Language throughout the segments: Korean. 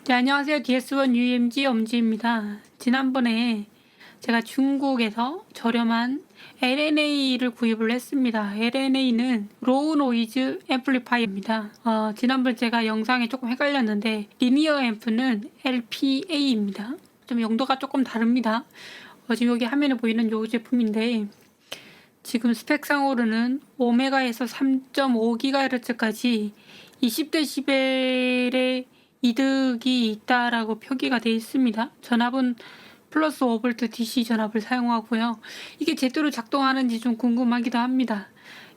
네, 안녕하세요. DS1 UMG 엄지입니다. 지난번에 제가 중국에서 저렴한 LNA를 구입을 했습니다. LNA는 로우 노이즈 앰플리파이어입니다. 지난번 제가 영상에 조금 헷갈렸는데 리니어 앰프는 LPA입니다. 좀 용도가 조금 다릅니다. 지금 여기 화면에 보이는 이 제품인데 지금 스펙상으로는 오메가에서 3.5GHz까지 20dB의 이득이 있다라고 표기가 되어 있습니다. 전압은 플러스 5V DC 전압을 사용하고요. 이게 제대로 작동하는지 좀 궁금하기도 합니다.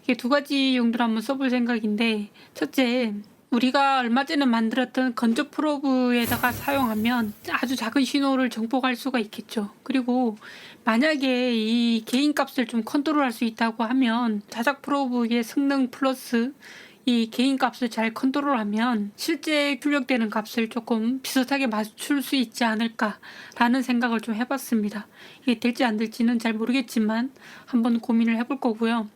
이게 두 가지 용도로 한번 써볼 생각인데, 첫째, 우리가 얼마 전에 만들었던 건조 프로브에다가 사용하면 아주 작은 신호를 정복할 수가 있겠죠. 그리고 만약에 이 개인 값을 좀 컨트롤할 수 있다고 하면 자작 프로브의 성능 플러스 이 개인 값을 잘 컨트롤하면 실제 출력되는 값을 조금 비슷하게 맞출 수 있지 않을까라는 생각을 좀 해봤습니다. 이게 될지 안 될지는 잘 모르겠지만 한번 고민을 해볼 거고요.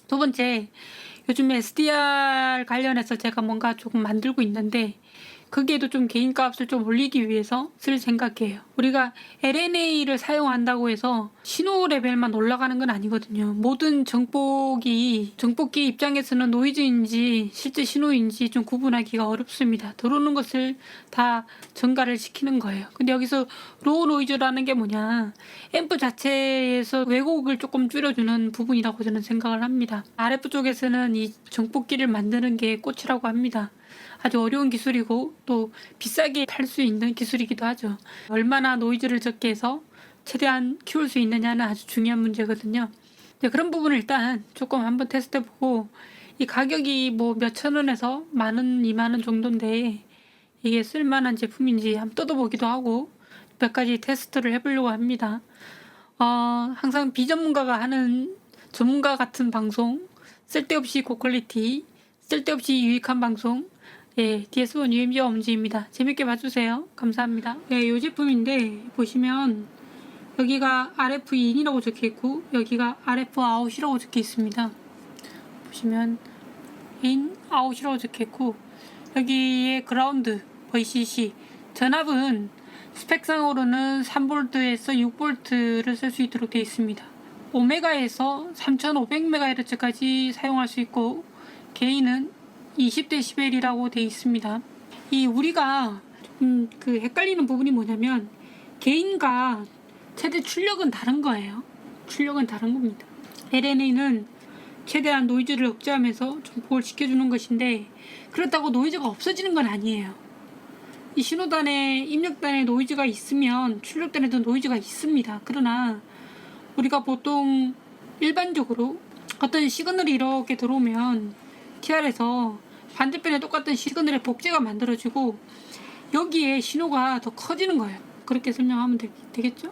두 번째, 요즘 SDR 관련해서 제가 뭔가 조금 만들고 있는데 거기에도 좀 개인 값을 좀 올리기 위해서 쓸 생각이에요. 우리가 LNA를 사용한다고 해서 신호 레벨만 올라가는 건 아니거든요. 모든 정복기 입장에서는 노이즈인지 실제 신호인지 좀 구분하기가 어렵습니다. 들어오는 것을 다 전가를 시키는 거예요. 근데 여기서 로우 노이즈라는 게 뭐냐, 앰프 자체에서 왜곡을 조금 줄여주는 부분이라고 저는 생각을 합니다. RF 쪽에서는 이 정복기를 만드는 게 꽃이라고 합니다. 아주 어려운 기술이고 또 비싸게 팔 수 있는 기술이기도 하죠. 얼마나 노이즈를 적게 해서 최대한 키울 수 있느냐는 아주 중요한 문제거든요. 그런 부분을 일단 조금 한번 테스트해보고, 이 가격이 뭐 몇천 원에서 만 원, 2만 원 정도인데 이게 쓸만한 제품인지 한번 뜯어보기도 하고 몇 가지 테스트를 해보려고 합니다. 항상 비전문가가 하는 전문가 같은 방송, 쓸데없이 고퀄리티, 쓸데없이 유익한 방송, DS1 UMG 엄지입니다. 재밌게 봐주세요. 감사합니다. 이 제품인데 보시면 여기가 RF in이라고 적혀있고 여기가 RF out이라고 적혀있습니다. 보시면 in, out이라고 적혀있고 여기에 그라운드, VCC, 전압은 스펙상으로는 3V에서 6V를 쓸 수 있도록 되어 있습니다. 오메가에서 3500MHz까지 사용할 수 있고 게인은 20dB이라고 되어 있습니다. 우리가 헷갈리는 부분이 뭐냐면 게인과 최대 출력은 다른 거예요. 출력은 다른 겁니다. LNA는 최대한 노이즈를 억제하면서 정복을 시켜주는 것인데 그렇다고 노이즈가 없어지는 건 아니에요. 이 신호단에 입력단에 노이즈가 있으면 출력단에도 노이즈가 있습니다. 그러나 우리가 보통 일반적으로 어떤 시그널이 이렇게 들어오면 TR에서 반대편에 똑같은 시그널의 복제가 만들어지고 여기에 신호가 더 커지는 거예요. 그렇게 설명하면 되겠죠?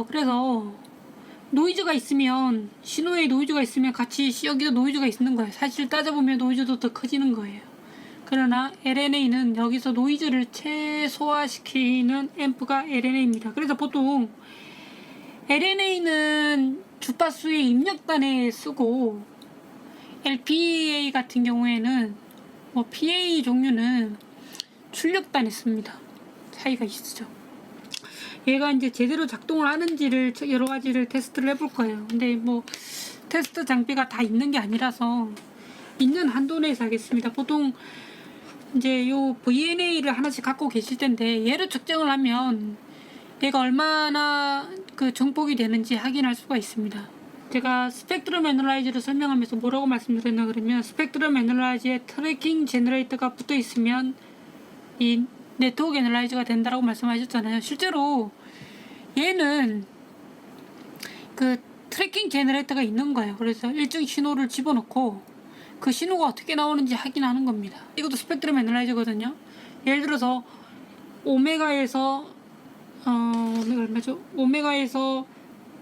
그래서 노이즈가 있으면, 신호에 노이즈가 있으면 같이 여기도 노이즈가 있는 거예요. 사실 따져보면 노이즈도 더 커지는 거예요. 그러나 LNA는 여기서 노이즈를 최소화시키는 앰프가 LNA입니다. 그래서 보통 LNA는 주파수의 입력단에 쓰고 LPA 같은 경우에는 PA 종류는 출력단에 씁니다. 차이가 있죠. 얘가 이제 제대로 작동을 하는지를 여러 가지를 테스트를 해볼 거예요. 근데 테스트 장비가 다 있는 게 아니라서 있는 한도 내에서 하겠습니다. 보통 이제 요 VNA를 하나씩 갖고 계실 텐데 얘를 측정을 하면 얘가 얼마나 정복이 되는지 확인할 수가 있습니다. 제가 스펙트럼 애널라이저를 설명하면서 뭐라고 말씀드렸나 그러면, 스펙트럼 애널라이저에 트래킹 제너레이터가 붙어 있으면 이 네트워크 애널라이저가 된다라고 말씀하셨잖아요. 실제로 얘는 트래킹 제너레이터가 있는 거예요. 그래서 일정 신호를 집어넣고 그 신호가 어떻게 나오는지 확인하는 겁니다. 이것도 스펙트럼 애널라이저거든요. 예를 들어서 오메가에서 얼마죠? 오메가에서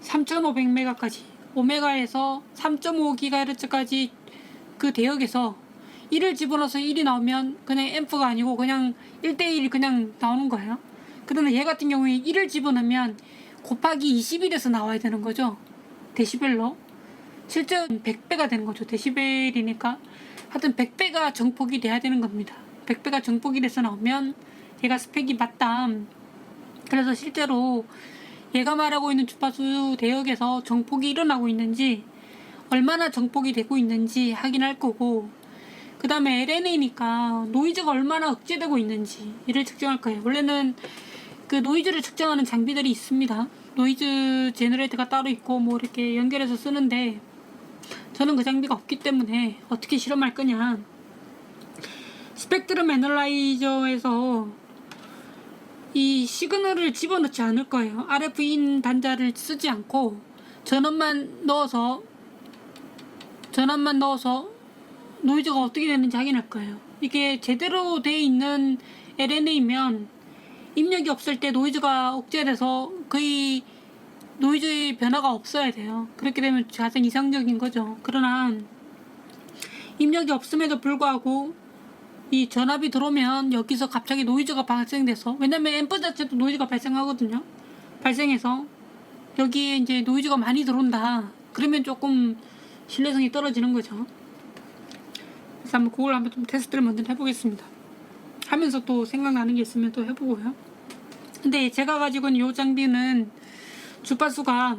3500메가까지, 오메가에서 3.5GHz까지 그 대역에서 1을 집어넣어서 1이 나오면 그냥 앰프가 아니고 그냥 1대1이 그냥 나오는 거예요. 그러나 얘 같은 경우에 1을 집어넣으면 곱하기 21에서 나와야 되는 거죠. 데시벨로. 실제 100배가 되는 거죠. 데시벨이니까. 하여튼 100배가 정폭이 돼야 되는 겁니다. 100배가 정폭이 돼서 나오면 얘가 스펙이 맞다. 그래서 실제로 얘가 말하고 있는 주파수 대역에서 정폭이 일어나고 있는지, 얼마나 정폭이 되고 있는지 확인할 거고, 그 다음에 LNA니까 노이즈가 얼마나 억제되고 있는지 이를 측정할 거예요. 원래는 그 노이즈를 측정하는 장비들이 있습니다. 노이즈 제너레이터가 따로 있고 뭐 이렇게 연결해서 쓰는데, 저는 그 장비가 없기 때문에 어떻게 실험할 거냐, 스펙트럼 애널라이저에서 이 시그널을 집어넣지 않을 거예요. RF인 단자를 쓰지 않고 전원만 넣어서 노이즈가 어떻게 되는지 확인할 거예요. 이게 제대로 돼 있는 LNA면 입력이 없을 때 노이즈가 억제돼서 거의 노이즈의 변화가 없어야 돼요. 그렇게 되면 가장 이상적인 거죠. 그러나 입력이 없음에도 불구하고 이 전압이 들어오면 여기서 갑자기 노이즈가 발생돼서, 왜냐면 앰프 자체도 노이즈가 발생하거든요. 발생해서 여기에 이제 노이즈가 많이 들어온다. 그러면 조금 신뢰성이 떨어지는 거죠. 그래서 한번 그걸 한번 좀 테스트를 먼저 해보겠습니다. 하면서 또 생각나는 게 있으면 또 해보고요. 근데 제가 가지고 있는 이 장비는 주파수가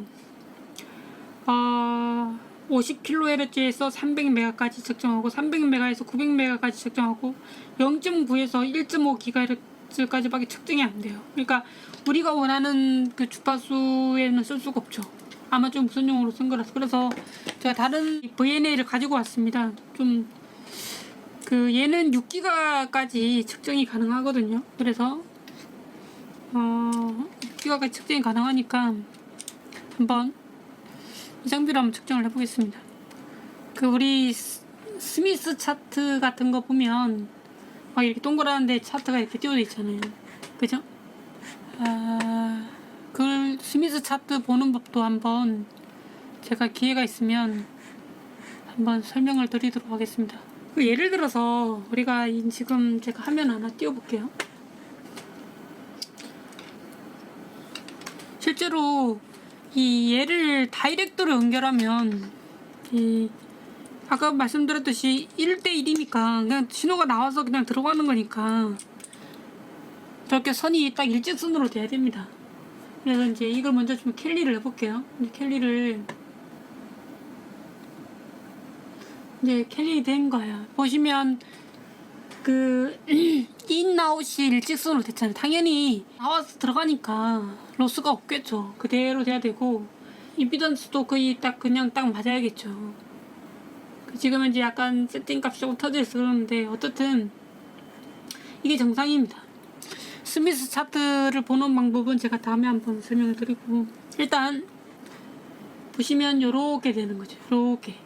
50kHz에서 300MHz까지 측정하고, 300MHz에서 900MHz까지 측정하고, 0.9에서 1.5GHz까지 밖에 측정이 안 돼요. 그러니까 우리가 원하는 그 주파수에는 쓸 수가 없죠. 아마 좀 무슨 용어로 쓴 거라서. 그래서 제가 다른 VNA를 가지고 왔습니다. 좀 얘는 6GHz까지 측정이 가능하거든요. 그래서 6GHz까지 측정이 가능하니까 한번 이 장비로 한번 측정을 해보겠습니다. 우리 스미스 차트 같은 거 보면 막 이렇게 동그란데 차트가 이렇게 띄워져 있잖아요. 그죠? 그 스미스 차트 보는 법도 한번 제가 기회가 있으면 한번 설명을 드리도록 하겠습니다. 예를 들어서 우리가 지금 제가 화면 하나 띄워볼게요. 실제로 이 얘를 다이렉트로 연결하면 아까 말씀드렸듯이 1대1이니까 그냥 신호가 나와서 그냥 들어가는 거니까 저렇게 선이 딱 일직선으로 돼야 됩니다. 그래서 이제 이걸 먼저 좀 캘리를 해볼게요. 이제 캘리 된 거예요. 보시면 인아웃이 일직선으로 됐잖아요. 당연히 나와서 들어가니까 로스가 없겠죠. 그대로 돼야 되고, 임피던스도 거의 그냥 딱 맞아야겠죠. 지금은 이제 약간 세팅 값이 조금 터져 있어 그러는데, 어떻든 이게 정상입니다. 스미스 차트를 보는 방법은 제가 다음에 한번 설명을 드리고, 일단 보시면 요렇게 되는 거죠. 요렇게.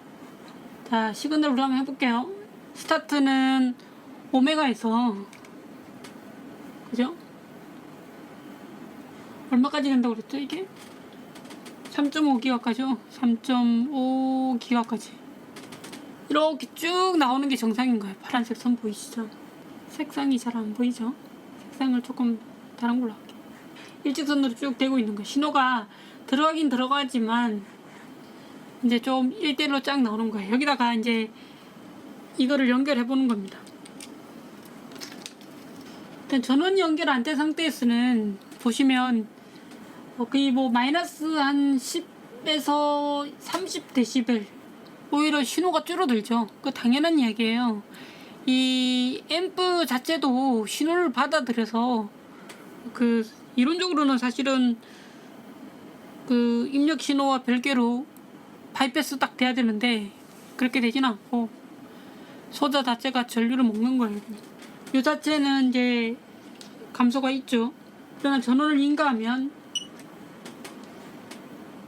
자, 시그널로 한번 해볼게요. 스타트는 오메가에서, 그죠? 얼마까지 된다고 그랬죠, 이게? 3.5GHz까지요. 3.5GHz까지. 이렇게 쭉 나오는 게 정상인 거예요. 파란색 선 보이시죠? 색상이 잘 안 보이죠? 색상을 조금 다른 걸로 할게요. 일직선으로 쭉 되고 있는 거예요. 신호가 들어가긴 들어가지만 이제 좀 1대1로 쫙 나오는 거예요. 여기다가 이제 이거를 연결해 보는 겁니다. 일단 전원 연결 안 된 상태에서는 보시면 거의 마이너스 한 10에서 30dB 오히려 신호가 줄어들죠. 당연한 이야기예요. 이 앰프 자체도 신호를 받아들여서 이론적으로는 사실은 입력 신호와 별개로 바이패스 딱 돼야 되는데 그렇게 되진 않고 소자 자체가 전류를 먹는 거예요. 이 자체는 이제 감소가 있죠. 그러나 전원을 인가하면,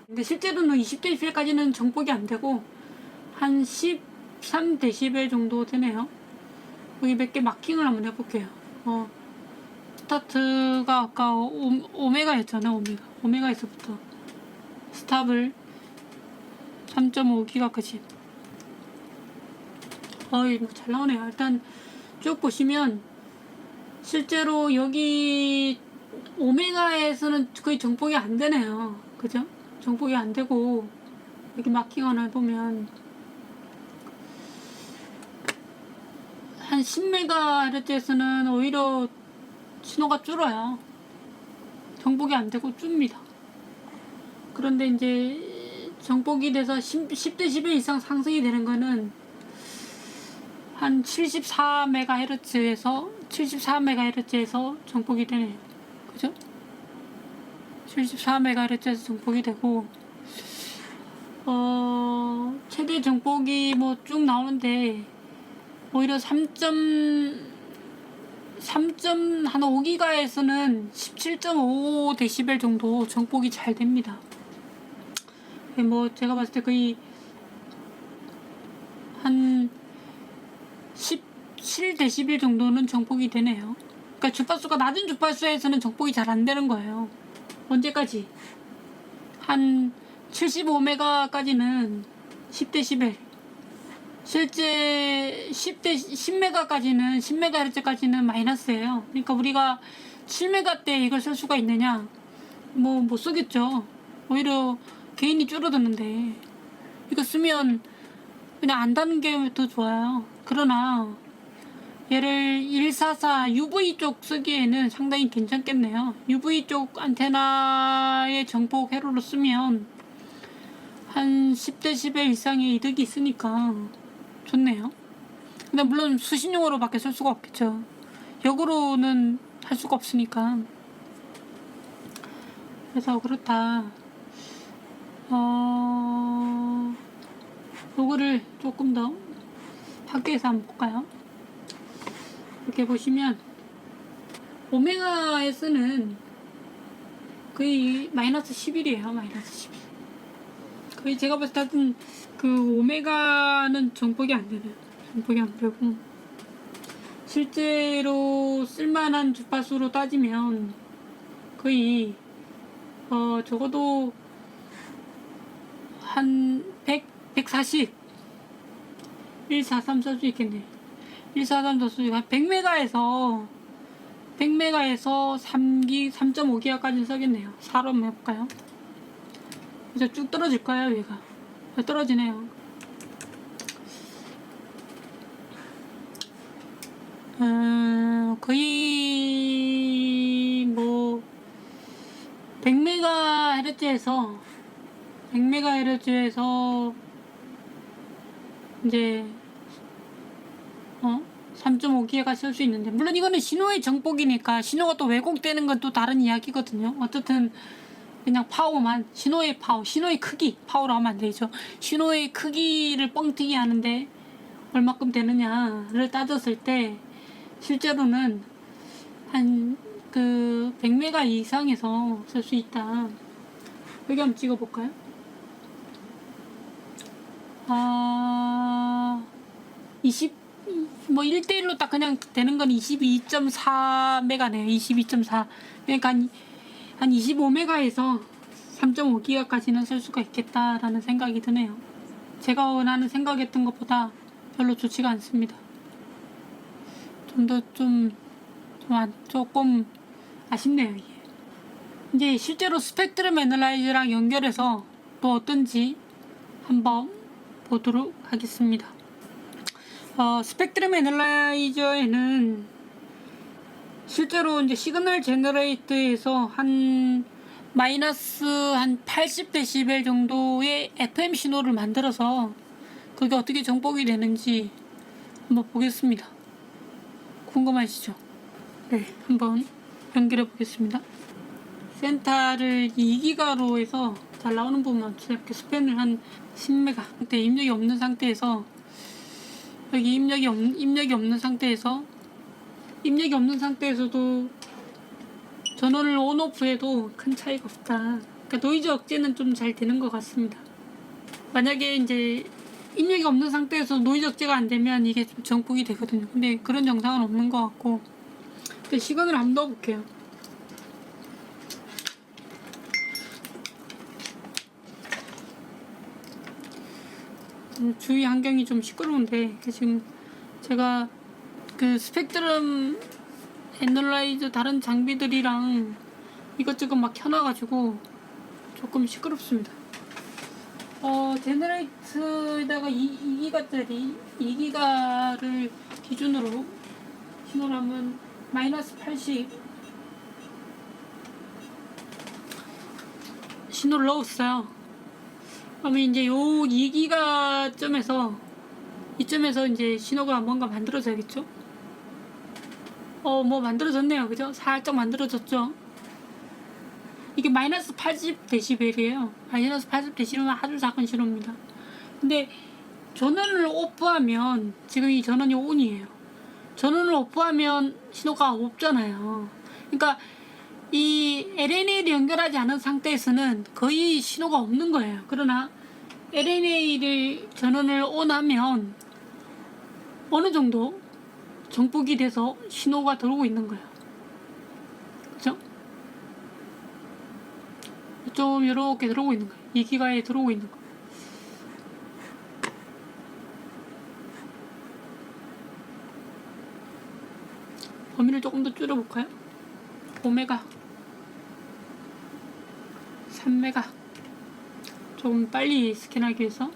근데 실제로는 20dB까지는 정폭이 안 되고 한 13dB 정도 되네요. 여기 몇 개 마킹을 한번 해볼게요. 스타트가 아까 오메가였잖아요. 오메가에서부터 스탑을 3.5GHz까지. 이거 잘 나오네요. 일단 쭉 보시면 실제로 여기 오메가에서는 거의 정폭이 안 되네요. 그죠? 정폭이 안 되고, 여기 마킹 하나 해보면 한 10MHz에서는 오히려 신호가 줄어요. 정복이 안 되고 줍니다. 그런데 이제 정복이 돼서 10dB 이상 상승이 되는 거는 한 74MHz에서 정복이 되네요. 그죠? 74MHz에서 정복이 되고, 최대 정복이 뭐 쭉 나오는데, 오히려 3.5기가에서는 17.5dB 정도 정복이 잘 됩니다. 뭐 제가 봤을 때 거의 한 17dB 정도는 정복이 되네요. 그러니까 주파수가 낮은 주파수에서는 정복이 잘 안 되는 거예요. 언제까지? 한 75메가까지는 10dB. 실제 10메가까지는 10MHz까지는 마이너스예요. 그러니까 우리가 7메가 때 이걸 쓸 수가 있느냐? 뭐 못 쓰겠죠. 오히려 개인이 줄어드는데 이거 쓰면 그냥 안 닿는 게 더 좋아요. 그러나 얘를 144 UV 쪽 쓰기에는 상당히 괜찮겠네요. UV 쪽 안테나의 정복 회로로 쓰면 한 10dB 이상의 이득이 있으니까 좋네요. 근데 물론 수신용으로 밖에 쓸 수가 없겠죠. 역으로는 할 수가 없으니까. 그래서 그렇다. 요거를 조금 더 밖에서 한번 볼까요? 이렇게 보시면 오메가S는 거의 마이너스 11이에요. 마이너스 11. 거의 제가 봤을 때는 그 오메가는 정복이 안 되네요. 정복이 안 되고, 실제로 쓸만한 주파수로 따지면 거의 적어도 한 140 143 쓸 수 있겠네. 143 쓸 수 있고, 한 100메가에서 3.5기가까지 써겠네요. 4로 해볼까요? 그래서 쭉 떨어질 거예요, 얘가. 떨어지네요. 거의 뭐 100MHz에서 이제 3.5기가 쓸 수 있는데, 물론 이거는 신호의 정복이니까 신호가 또 왜곡되는 건 또 다른 이야기거든요. 어쨌든 그냥 파워만, 신호의 크기, 파워로 하면 안 되죠. 신호의 크기를 뻥튀기 하는데 얼마큼 되느냐를 따졌을 때 실제로는 한 100메가 이상에서 쓸 수 있다. 여기 한번 찍어볼까요? 1대1로 딱 그냥 되는 건 22.4메가네요. 22.4. 그러니까 한 25메가에서 3.5기가까지는 쓸 수가 있겠다라는 생각이 드네요. 제가 원하는 생각했던 것보다 별로 좋지가 않습니다. 조금 아쉽네요, 이게. 이제 실제로 스펙트럼 애널라이저랑 연결해서 또 어떤지 한번 보도록 하겠습니다. 스펙트럼 애널라이저에는 실제로 이제 시그널 제너레이터에서 한 마이너스 한 80dB 정도의 FM 신호를 만들어서 그게 어떻게 정복이 되는지 한번 보겠습니다. 궁금하시죠? 네, 한번 연결해 보겠습니다. 센터를 2기가로 해서 잘 나오는 부분만 이렇게 스팬을 한 10메가 상태, 입력이 없는 상태에서, 여기 입력이 없는 상태에서도 전원을 온오프 해도 큰 차이가 없다. 그러니까 노이즈 억제는 좀 잘 되는 것 같습니다. 만약에 이제 입력이 없는 상태에서 노이즈 억제가 안 되면 이게 좀 정복이 되거든요. 근데 그런 영상은 없는 것 같고, 시간을 한번 넣어볼게요. 주위 환경이 좀 시끄러운데, 지금 제가 그 스펙트럼 애널라이저 다른 장비들이랑 이것저것 막 켜놔가지고 조금 시끄럽습니다. 제너레이터에다가 2기가를 기준으로 신호를 하면 마이너스 80, 신호를 넣었어요. 그러면 이제 요 2기가점에서 이점에서 이제 신호가 뭔가 만들어져야겠죠? 뭐 만들어졌네요. 그죠? 살짝 만들어졌죠? 이게 마이너스 80데시벨이에요. 마이너스 80데시벨은 아주 작은 신호입니다. 근데 전원을 오프하면, 지금 이 전원이 ON이에요. 전원을 오프하면 신호가 없잖아요. 그러니까 이 LNA를 연결하지 않은 상태에서는 거의 신호가 없는 거예요. 그러나 LNA를 전원을 ON하면 어느 정도 정폭이 돼서 신호가 들어오고 있는 거예요. 그죠? 좀 이렇게 들어오고 있는 거예요. 2기가에 들어오고 있는 거예요. 범위를 조금 더 줄여볼까요? 5메가 3메가 좀 빨리 스캔하기 위해서.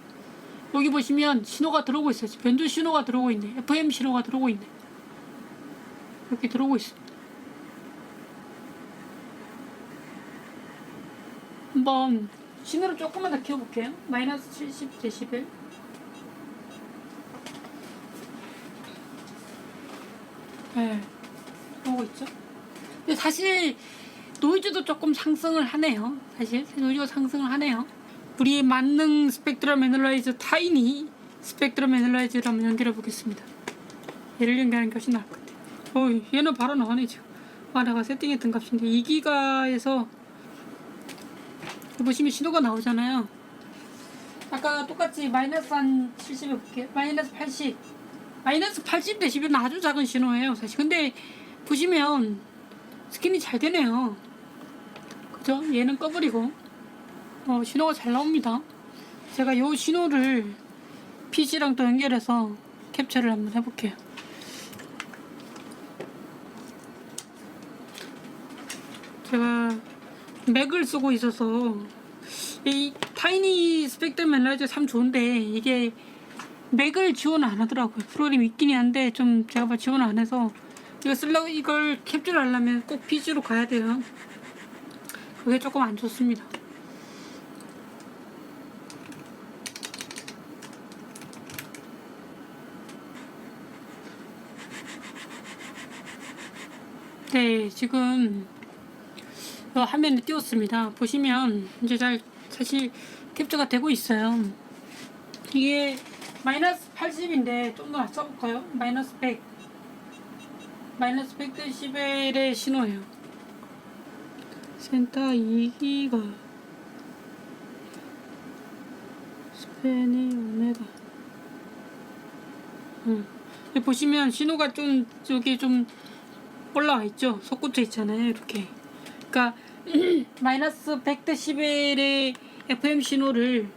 여기 보시면 신호가 들어오고 있어요. 변조 신호가 들어오고 있네. FM 신호가 들어오고 있네. 이렇게 들어오고 있습니다. 한번 신호를 조금만 더 키워볼게요. 마이너스 70데시벨. 네, 들어오고 있죠. 근데 사실 노이즈도 조금 상승을 하네요. 사실 노이즈가 상승을 하네요. 우리 만능 스펙트럼 애널라이저 타이니 스펙트럼 애널라이저를 한번 연결해 보겠습니다. 얘를 연결하는 게 훨씬 나을 것 같아요. 얘는 바로 나오네 지금. 내가 세팅했던 값인데 2기가에서 보시면 신호가 나오잖아요. 아까 똑같이 마이너스 한 70 해볼게요. 마이너스 80. 마이너스 80데시벨은 아주 작은 신호예요 사실. 근데 보시면 스캔이 잘 되네요. 그죠? 얘는 꺼버리고 신호가 잘 나옵니다. 제가 요 신호를 PC랑 또 연결해서 캡처를 한번 해볼게요. 제가 맥을 쓰고 있어서 이 타이니 스펙트럼 애널라이저 참 좋은데 이게 맥을 지원 안 하더라고요. 프로그램이 있긴 한데 좀 제가 지원 안 해서 이걸 캡처를 하려면 꼭 PC로 가야 돼요. 그게 조금 안 좋습니다. 네, 지금 화면에 띄웠습니다. 보시면 이제 사실 캡처가 되고 있어요. 이게 마이너스 80인데 좀 더 낮춰볼까요? 마이너스 100. 마이너스 100데시벨의 신호예요. 센터 2기가 스페니 오메가. 여기 보시면 신호가 좀 저기 좀 올라와 있죠. 솟구쳐 있잖아요. 이렇게. 그러니까 마이너스 100데시벨의 FM 신호를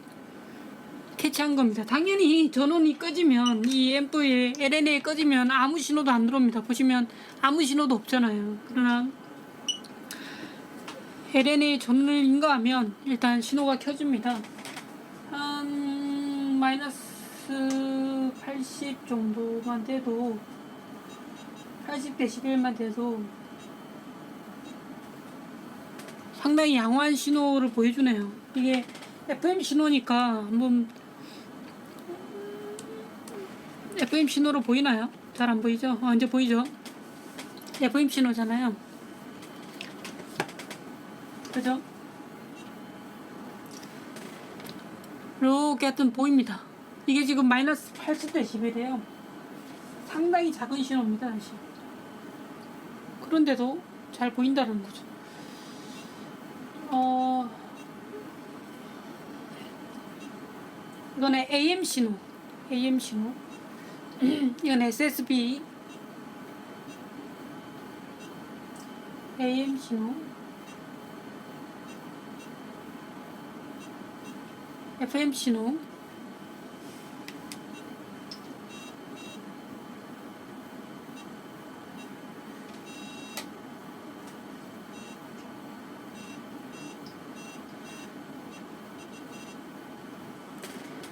캐치한 겁니다. 당연히 전원이 꺼지면 이 앰프의 LNA 꺼지면 아무 신호도 안 들어옵니다. 보시면 아무 신호도 없잖아요. 그러나 LNA 전원을 인가하면 일단 신호가 켜집니다. 한 마이너스 80 정도만 돼도 80데시벨만 돼도 상당히 양호한 신호를 보여주네요. 이게 FM 신호니까 한번 FM 신호로 보이나요? 잘 안 보이죠? 이제 보이죠? FM 신호잖아요. 그죠? 이렇게 하여튼 보입니다. 이게 지금 마이너스 80데시벨이에요. 상당히 작은 신호입니다. 사실. 그런데도 잘 보인다는 거죠. 이거는 AM 신호. AM 신호. 이건 SSB. AM 신호. FM 신호.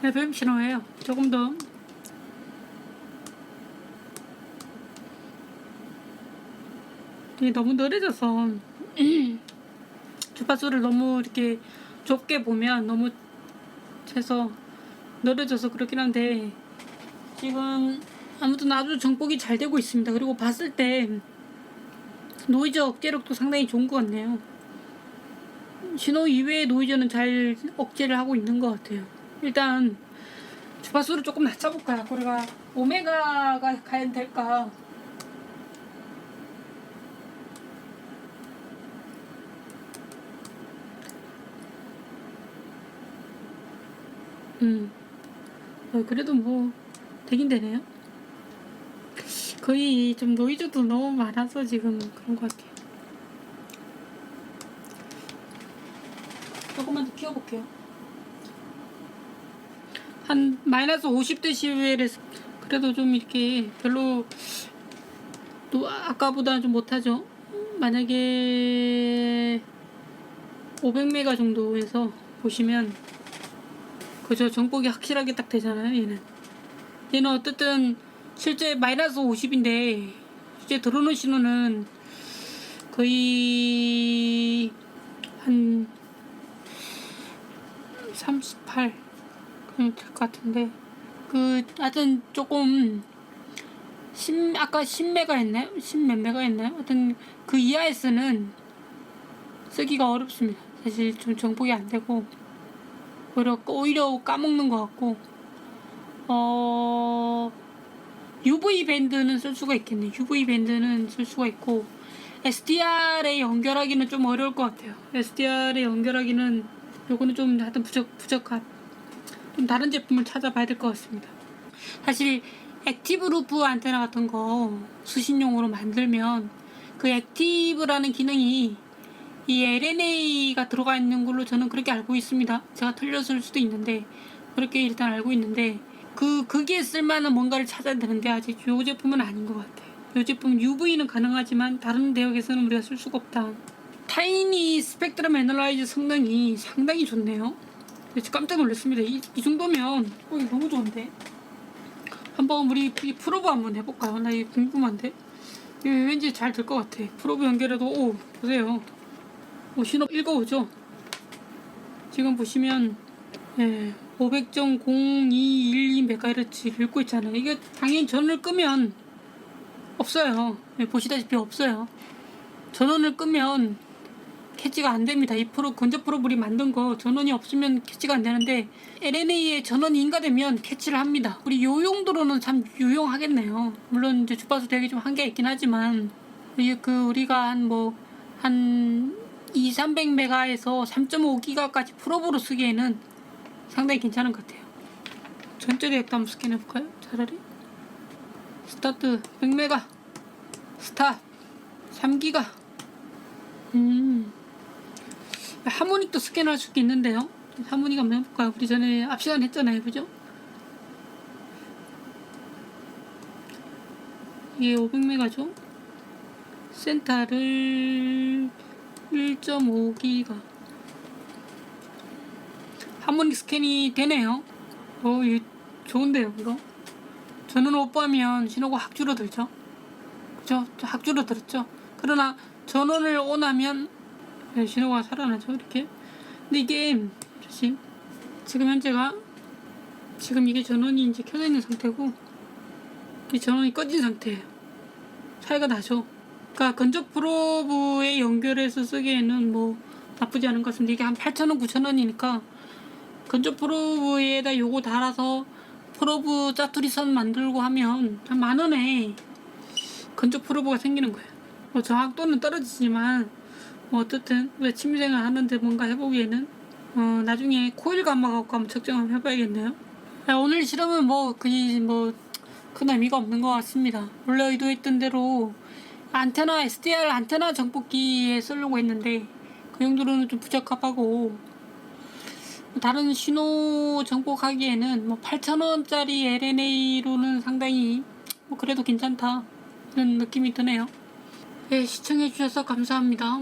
FM 신호예요. 조금 더 너무 느려져서 주파수를 너무 이렇게 좁게 보면 너무 채서 늘어져서 그렇긴 한데 지금 아무튼 아주 정복이 잘 되고 있습니다. 그리고 봤을 때 노이즈 억제력도 상당히 좋은 것 같네요. 신호 이외의 노이즈는 잘 억제를 하고 있는 것 같아요. 일단 주파수를 조금 낮춰볼까요? 우리가 오메가가 가야 될까? 그래도 뭐 되긴 되네요. 거의 좀 노이즈도 너무 많아서 지금 그런 것 같아요. 조금만 더 키워볼게요. 한 마이너스 50dB에서 그래도 좀 이렇게 별로 또 아까보다는 좀 못하죠. 만약에 500메가 정도에서 보시면 그저 정복이 확실하게 딱 되잖아요. 얘는 어쨌든 실제 마이너스 50인데 실제 들어오는 신호는 거의 한 38 그냥 될 것 같은데 하여튼 조금 아까 10메가 했나요? 10몇 메가 했나요? 하여튼 그 이하에서는 쓰기가 어렵습니다. 사실 좀 정복이 안 되고 오히려 까먹는 것 같고 UV 밴드는 쓸 수가 있겠네. UV 밴드는 쓸 수가 있고 SDR에 연결하기는 좀 어려울 것 같아요. SDR에 연결하기는 요거는 좀 하여튼 부적합. 좀 다른 제품을 찾아봐야 될 것 같습니다. 사실 액티브 루프 안테나 같은 거 수신용으로 만들면 그 액티브라는 기능이 이 LNA가 들어가 있는 걸로 저는 그렇게 알고 있습니다. 제가 틀렸을 수도 있는데 그렇게 일단 알고 있는데 그게 쓸만한 뭔가를 찾아야 되는데 아직 이 제품은 아닌 것 같아요. 이 제품 UV는 가능하지만 다른 대역에서는 우리가 쓸 수가 없다. 타이니 스펙트럼 애널라이즈 성능이 상당히 좋네요. 깜짝 놀랐습니다. 이 정도면 이거 너무 좋은데. 한번 우리 프로브 한번 해볼까요? 나 이거 궁금한데. 이거 왠지 잘 될 것 같아. 프로브 연결해도 보세요. 신호 읽어오죠. 지금 보시면 500.0212MHz 읽고 있잖아요. 이게 당연히 전원을 끄면 없어요. 보시다시피 없어요. 전원을 끄면 캐치가 안 됩니다. 이 건조 프로브리 만든 거 전원이 없으면 캐치가 안 되는데 LNA에 전원이 인가되면 캐치를 합니다. 우리 요 용도로는 참 유용하겠네요. 물론 이제 주파수 대역이 좀 한계가 있긴 하지만 우리가 한 200-300메가에서 3.5기가까지 프로브로 쓰기에는 상당히 괜찮은 것 같아요. 전체 대역도 한번 스캔해볼까요? 차라리 스타트 100메가 스탑 3기가 하모닉도 스캔할 수도 있는데요. 하모닉 한번 해볼까요? 우리 전에 앞 시간 했잖아요. 그죠? 이게 500메가죠? 센터를 1.5기가 하모닉 스캔이 되네요. 이거 좋은데요, 이거? 전원 오프하면 신호가 확 줄어들죠? 그죠? 확 줄어들었죠? 그러나 전원을 온하면 신호가 살아나죠, 이렇게. 근데 이게 지금 현재가 지금 이게 전원이 이제 켜져 있는 상태고 이 전원이 꺼진 상태예요. 차이가 나죠. 그러니까 건조 프로브에 연결해서 쓰기에는 뭐 나쁘지 않은 것 같습니다. 이게 한 8,000원, 9,000원이니까 건조 프로브에다 요거 달아서 프로브 짜투리 선 만들고 하면 한 10,000원에 건조 프로브가 생기는 거예요. 정확도는 떨어지지만 어쨌든 왜 취미생활 하는데 뭔가 해보기에는 나중에 코일 감아 갖고 한번 측정 한번 해봐야겠네요. 오늘 실험은 큰 의미가 없는 것 같습니다. 원래 의도했던 대로 SDR 안테나 정복기에 쓰려고 했는데 그 정도로는 좀 부적합하고 다른 신호 정복하기에는 8,000원짜리 LNA로는 상당히 그래도 괜찮다 이런 느낌이 드네요. 시청해주셔서 감사합니다.